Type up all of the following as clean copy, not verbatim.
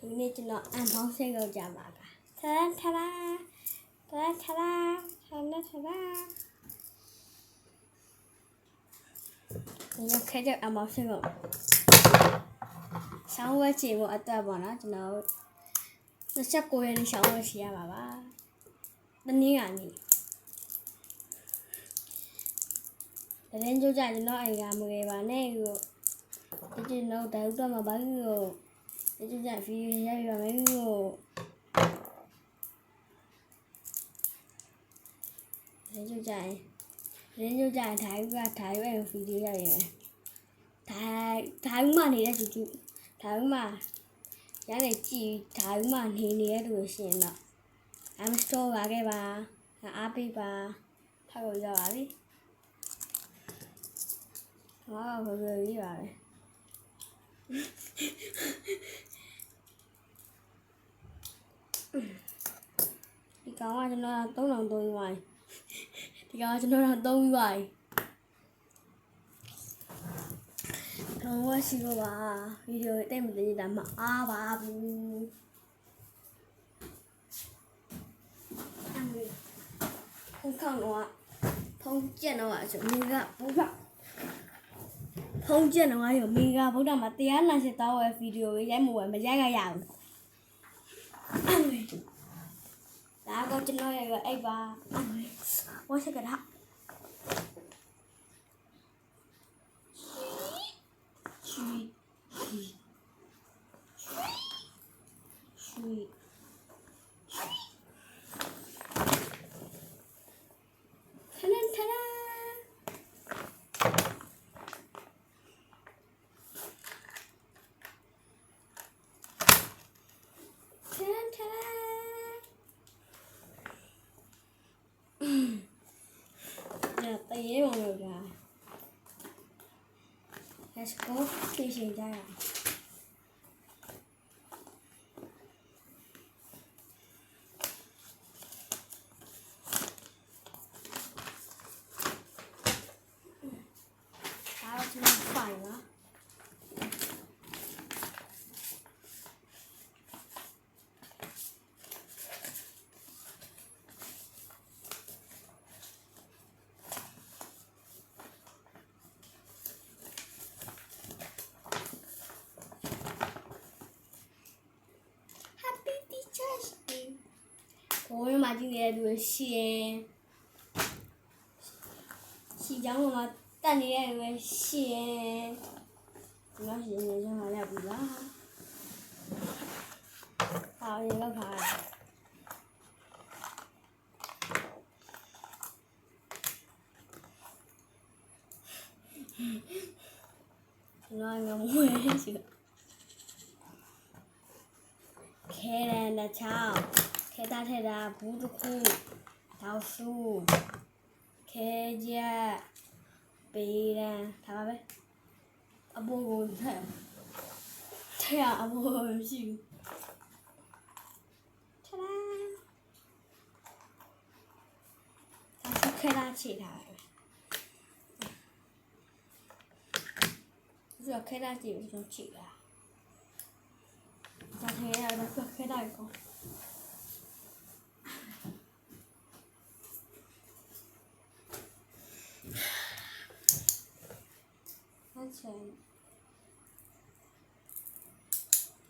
ဒီနေ့ကျွန်တော်အန်ဘောင်းစိတ်ကိုကြာပါကထာထာထာထာထာထာထာဒီလိုခဲတဲ့အန်ဘောင်းစိတ်ကိုဆောင်းဝဲချေဖို့အတွက်ပေါ့နော်ကျွန်တော်29ရက်နေ့ဆောင်းဝဲချေရပါပါတနည်းကနေတရင်ကြိုးကြကျွန်တော်အိမ်ကမခဲ့ပါနဲ့ကိုကျွန်တော်တိုင်တော့မှာဘာလို့ဒီကြဗီဒီယိုရရမယ်ကိုရင်းကြထိုင်ဗီဒီယိုရရမယ်ထိုင်မှနေတဲ့ကျူထိုင်မှရနေကြည့်ထိုင်မှနေနေတဲ့သူရှင်တော့ I'm store ပါခဲ့ပါအားပေးပါထောက်လို့ရပါပြီဟောဘယ်လိုရပါလဲဒီကောင်ကကျွန်တော်3000သုံးပါဒီကောင်ကကျွန်တော်သုံးပါကောင်ကရှိတော့ပါဗီဒီယိုတိတ်မသိတာမအားပါဘူးဖုန်းခေါင်းတော့ဖုန်းကျက်တော့ဆိုမင်းကဘုရားဖုန်းကျက်တော့ရောမင်းကဗုဒ္ဓမှာတရားနာရှင်းတော့ရဲ့ဗီဒီယိုရိုက်မှုပဲမရိုက်ရဘူးဒါကကျွန်တော်ရဲ့အိပ်ပါဝတ်စကတာတေးဝင်လို့ကြာ Let's go ဖြည့်ရှင်ကြရအောင်ဒါကကျွန်တော်ဖိုင်လား我妈今年都咸，西江我妈当年都咸，我妈现在想好了不啦？好，你老看。那个我也是。开人的桥。开大太大不是苦，桃树，开家，北人，睇下呗。阿伯我睇，睇下阿伯我笑。ta da， 他是开大气他，这个开大气有种气的，咱听下那个开大个。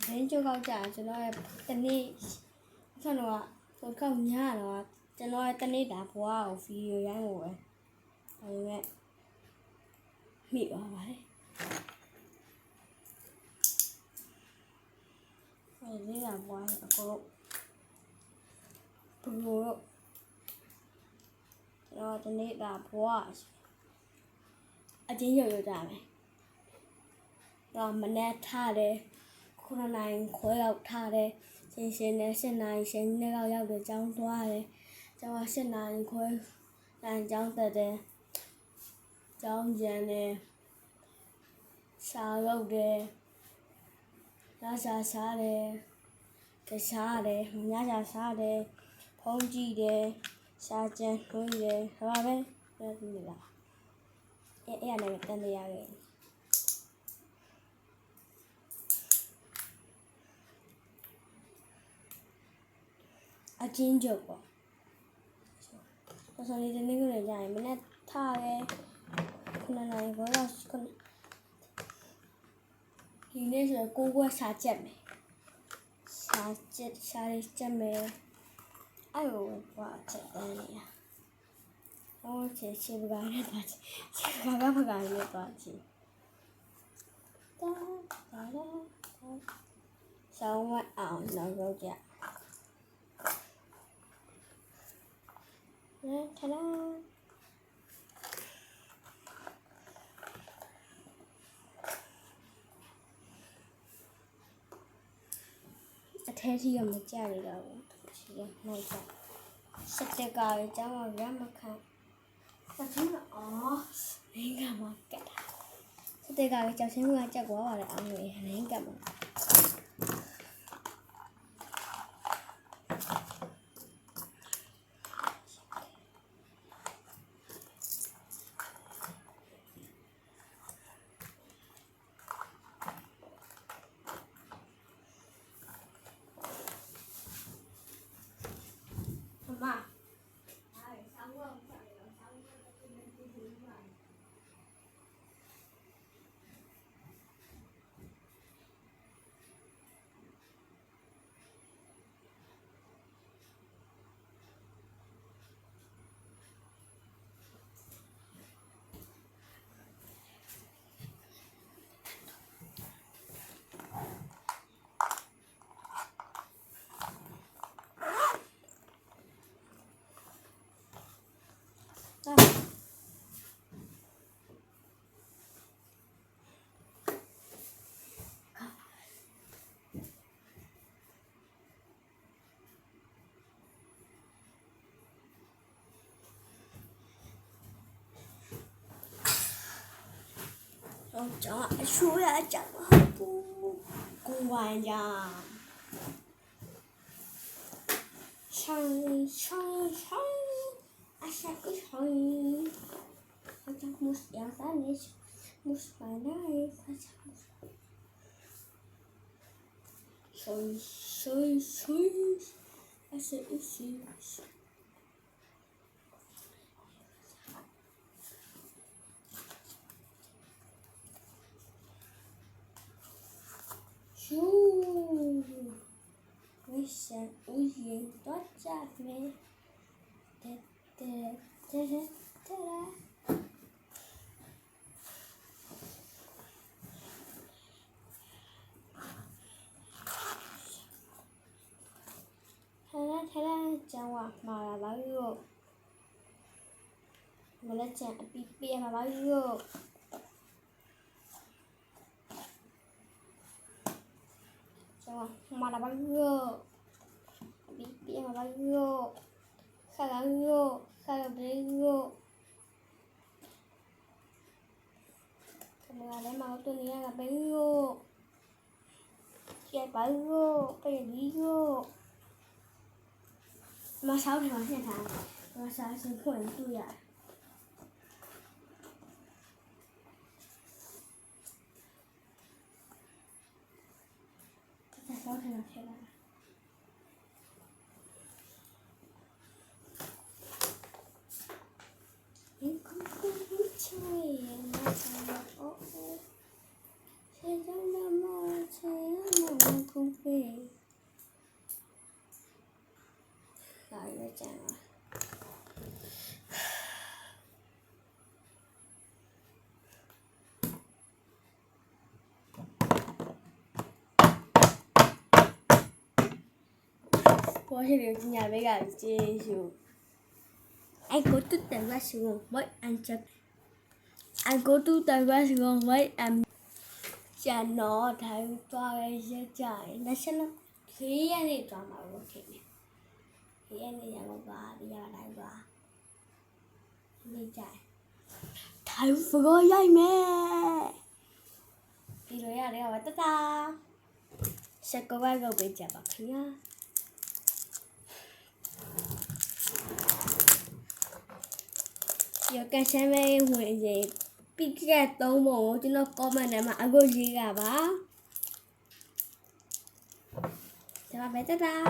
人就搞假，就那等你，看到啊，我搞你下了，就那等你打破啊，我飞有烟雾诶，还有咩？米吧吧嘞，哎，你打破啊，个不如，然后等你打破啊，真有咋没？然后没那他的。ခုနနိုင်ခွဲရောက်ထားတယ်ရှင်နဲ့7နိုင်ရှင်နဲ့ရောက်တဲ့ကျောင်းသွားတယ်ကျောင်းက7နိုင်ခွဲနိုင်ကျောင်းတက်တယ်ကျောင်းကျန်တယ်စာရောက်တယ်လာစားတယ်တခြားတယ်ညစားတယ်ဖုန်းကြည့်တယ်စာကျန်နှွေးတယ်ဒါပါပဲပြောပြနေတာအဲ့ရလည်းတန်တရားရဲ့ ချင်းကျုပ်ပေါ့ဆိုတော့ဒီနေ့ကလည်းကြာရင်မနေ့ထားရဲခုနနိုင်ဘောတော့ဒီနေ့ဆိုကိုကွက်စာချက်မယ်စာချက်မယ်အဲ့လိုဘာချက်တယ်လဲဟောချေချေပကားနဲ့ပါချေပကားနဲ့ပါချေဆောင်းဝတ်အောင်နောက်ရောက်ကြထလာအထဲကြီးကမကြရတော့ဘူးချီရနိုင်ကြစက်တကားကြောင်းရမခံစက်ချင်းအော်လင်းကမှာကတ်တာစက်တကားကြောက်ချင်းကကြက်သွားပါတယ်အောင်လေလင်းကမှာ讲说呀讲不管呀，上啊下个上，好像不是两三年，不是买那一块钱，水，还是一些。我想我眼多加美，睇啦，讲话马拉巴哟，我来讲比马拉哟。mà là bao nhiêu bị mà bao nhiêu khai là bao nhiêu còn là để mà tôi nghĩ là bao nhiêu kia bao nhiêu bây giờ đi nhiêu mà sao thì nó sẽ thằng mà sao sẽ khỏe tôi vậy sao thì nó sẽ là những con chơi mà sao ô sẽ giống như mà không về lại nó chẳng à có thể được nhà với cả chị dù anh có tốt tài qua sử dụng với anh chắc anh có tốt tài qua sử dụng với anh chả nó thấy toa cái sẽ chạy nó sẽ nó khí anh đi toa mà ok nè khí anh đi vào và đi vào đại và đi chạy thấy vừa dây mẹ đi rồi à đi vào ta ta sẽ có vai gầu bị chả bạc nhá giờ cái xe máy huyện gì biết cái tàu mổ chứ nó có mà này mà ăn gì cả bá chào bà bé ta ta